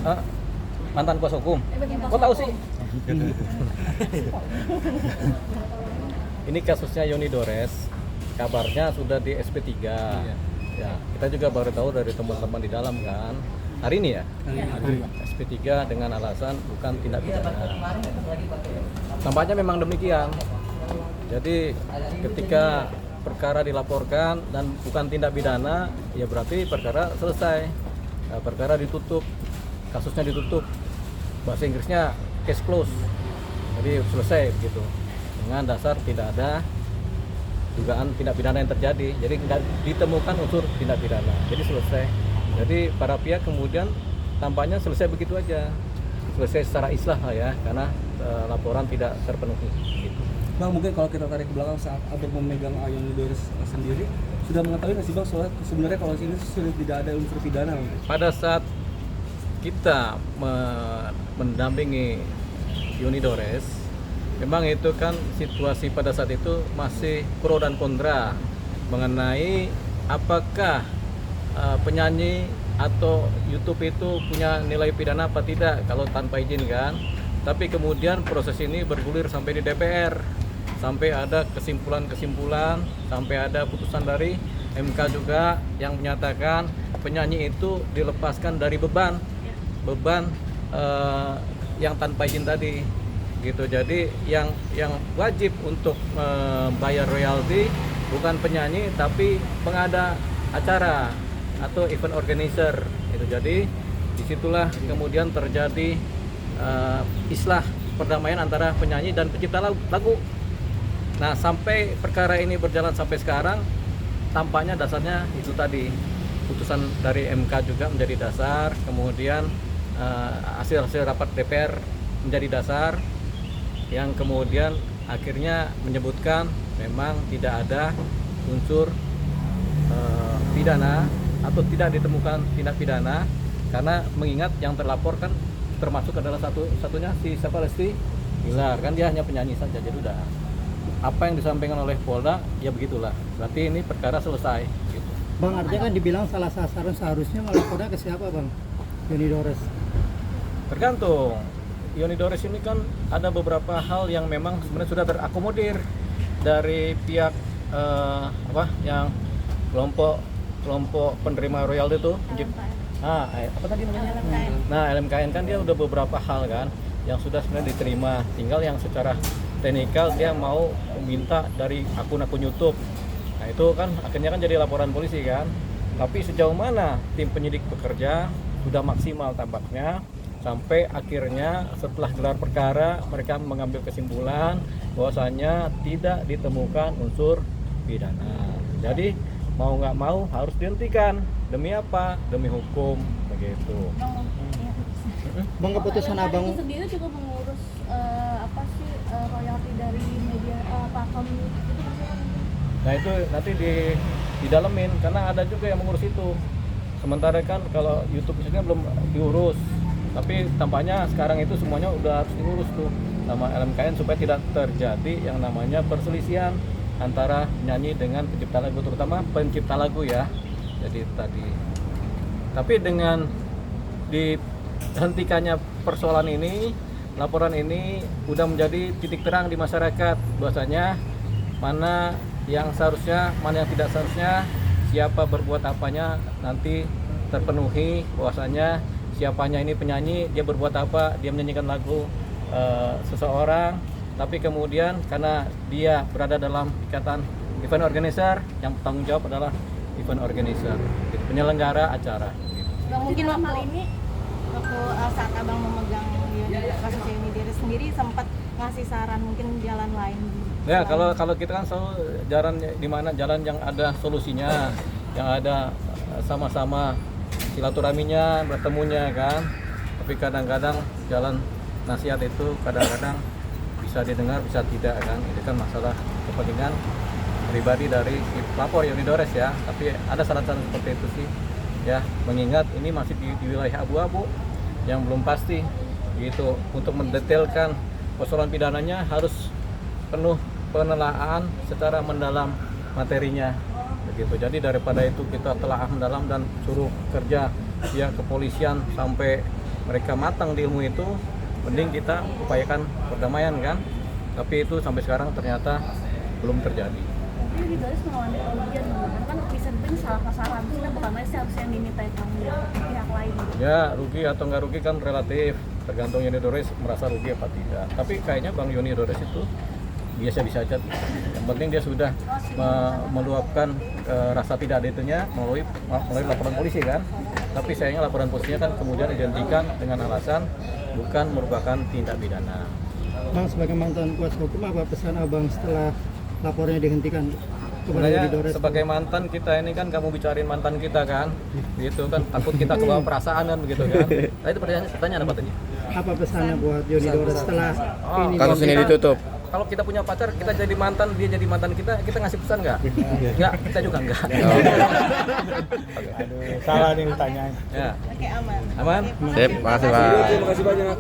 Ah, mantan kuasa hukum. Kok tahu sih? Ini kasusnya Yoni Dores. Kabarnya sudah di SP3. Ya, kita juga baru tahu dari teman-teman di dalam kan. Hari ini ya? SP3 dengan alasan bukan tindak pidana. Tampaknya memang demikian. Jadi ketika perkara dilaporkan dan bukan tindak pidana, ya berarti perkara selesai. Nah, perkara ditutup, kasusnya ditutup. Bahasa Inggrisnya case close. Jadi selesai begitu. Dengan dasar tidak ada dugaan tindak pidana yang terjadi. Jadi tidak ditemukan unsur tindak pidana. Jadi selesai. Jadi para pihak kemudian tampaknya selesai begitu aja. Selesai secara islah lah ya, karena laporan tidak terpenuhi. Gitu. Bang, mungkin kalau kita tarik ke belakang saat Abang memegang Yoni Dores sendiri, sudah mengetahui nggak sih Bang soal sebenarnya kalau ini sudah tidak ada unsur pidana? Bang? Pada saat kita mendampingi Yoni Dores, memang itu kan situasi pada saat itu masih pro dan kontra mengenai apakah penyanyi atau YouTube itu punya nilai pidana apa tidak kalau tanpa izin kan. Tapi kemudian proses ini bergulir sampai di DPR, sampai ada kesimpulan-kesimpulan, sampai ada putusan dari MK juga yang menyatakan penyanyi itu dilepaskan dari beban yang tanpa izin tadi gitu. Jadi yang wajib untuk membayar royalti bukan penyanyi tapi pengada acara atau event organizer itu. Jadi disitulah kemudian terjadi islah perdamaian antara penyanyi dan pencipta lagu. Nah, sampai perkara ini berjalan sampai sekarang, tampaknya dasarnya itu tadi, putusan dari MK juga menjadi dasar, kemudian hasil rapat DPR menjadi dasar, yang kemudian akhirnya menyebutkan memang tidak ada unsur pidana atau tidak ditemukan tindak pidana, karena mengingat yang terlaporkan termasuk adalah satunya si siapa, Lesti Bilar, kan dia hanya penyanyi saja. Jadi udah apa yang disampaikan oleh Polda ya begitulah, berarti ini perkara selesai gitu. Bang, artinya kan dibilang salah sasaran, seharusnya melapornya ke siapa Bang? Yoni Dores? Tergantung. Yoni Dores ini kan ada beberapa hal yang memang sebenarnya sudah terakomodir dari pihak yang kelompok penerima royalti itu. Apa tadi namanya? Nah, LMKN kan dia udah beberapa hal kan yang sudah sebenarnya diterima, tinggal yang secara teknikal dia mau meminta dari akun-akun YouTube. Nah, itu kan akhirnya kan jadi laporan polisi kan. Tapi sejauh mana tim penyidik bekerja sudah maksimal tampaknya, sampai akhirnya setelah gelar perkara mereka mengambil kesimpulan bahwasanya tidak ditemukan unsur pidana. Jadi mau nggak mau harus dihentikan. Demi apa? Demi hukum begitu. Bang, keputusan Abang itu sendiri juga mengurus royalti dari media platform itu. Nah, itu nanti didalemin karena ada juga yang mengurus itu. Sementara kan kalau YouTube misalnya belum diurus, tapi tampaknya sekarang itu semuanya udah harus diurus tuh sama LMKN supaya tidak terjadi yang namanya perselisihan antara penyanyi dengan pencipta lagu, terutama pencipta lagu ya. Jadi tadi, tapi dengan dihentikannya persoalan ini, laporan ini udah menjadi titik terang di masyarakat bahwasanya mana yang seharusnya, mana yang tidak seharusnya, siapa berbuat apanya nanti terpenuhi, bahwasanya siapanya ini penyanyi, dia berbuat apa, dia menyanyikan lagu seseorang, tapi kemudian karena dia berada dalam ikatan event organizer, yang bertanggung jawab adalah event organizer, gitu, penyelenggara acara. Bang, mungkin waktu saat Abang memegang kasus Yoni Dores sendiri sempat ngasih saran mungkin jalan lain. Ya, kalau kita kan selalu jalan yang ada solusinya, yang ada sama-sama silaturahminya, bertemunya kan. Tapi kadang-kadang jalan nasihat itu kadang-kadang bisa didengar, bisa tidak kan. Itu kan masalah kepentingan pribadi dari si pelapor Yoni Dores ya. Tapi ada saran-saran seperti itu sih ya, mengingat ini masih di wilayah abu-abu yang belum pasti gitu. Untuk mendetailkan persoalan pidananya harus penuh penelaahan secara mendalam materinya begitu. Jadi daripada itu kita telah mendalam dan suruh kerja pihak kepolisian sampai mereka matang di ilmu itu, mending kita upayakan perdamaian kan. Tapi itu sampai sekarang ternyata belum terjadi. Tapi Unidoris mengalami kerugian, kan bisa dibilang salah sasaran, sebenarnya bukan sih harusnya yang dimintai tanggung jawab pihak lain. Ya, rugi atau nggak rugi kan relatif, tergantung Unidoris merasa rugi apa tidak. Tapi kayaknya Bang Unidoris itu biasa-biasa aja. Yang penting dia sudah meluapkan rasa tidak adilnya melalui laporan polisi kan. Tapi sayangnya laporan polisinya kan kemudian dihentikan dengan alasan bukan merupakan tindak pidana. Bang, sebagai mantan kuasa hukum, apa pesan abang setelah lapornya dihentikan kepada Sebenarnya Unidoris? sebagai mantan kita ini kan kamu bicarain mantan kita kan, gitu kan takut kita kebawa perasaan kan begitu kan. Nah itu pertanyaan apa tadi? Apa pesannya buat Unidoris setelah ini? Kasus ini ditutup. Kalau kita punya pacar, kita jadi mantan, dia jadi mantan kita ngasih pesan nggak? Nggak, kita juga nggak. Salah nih ditanya. Ya, Oke, aman. aman. Sip, makasih Pak. Terima kasih banyak.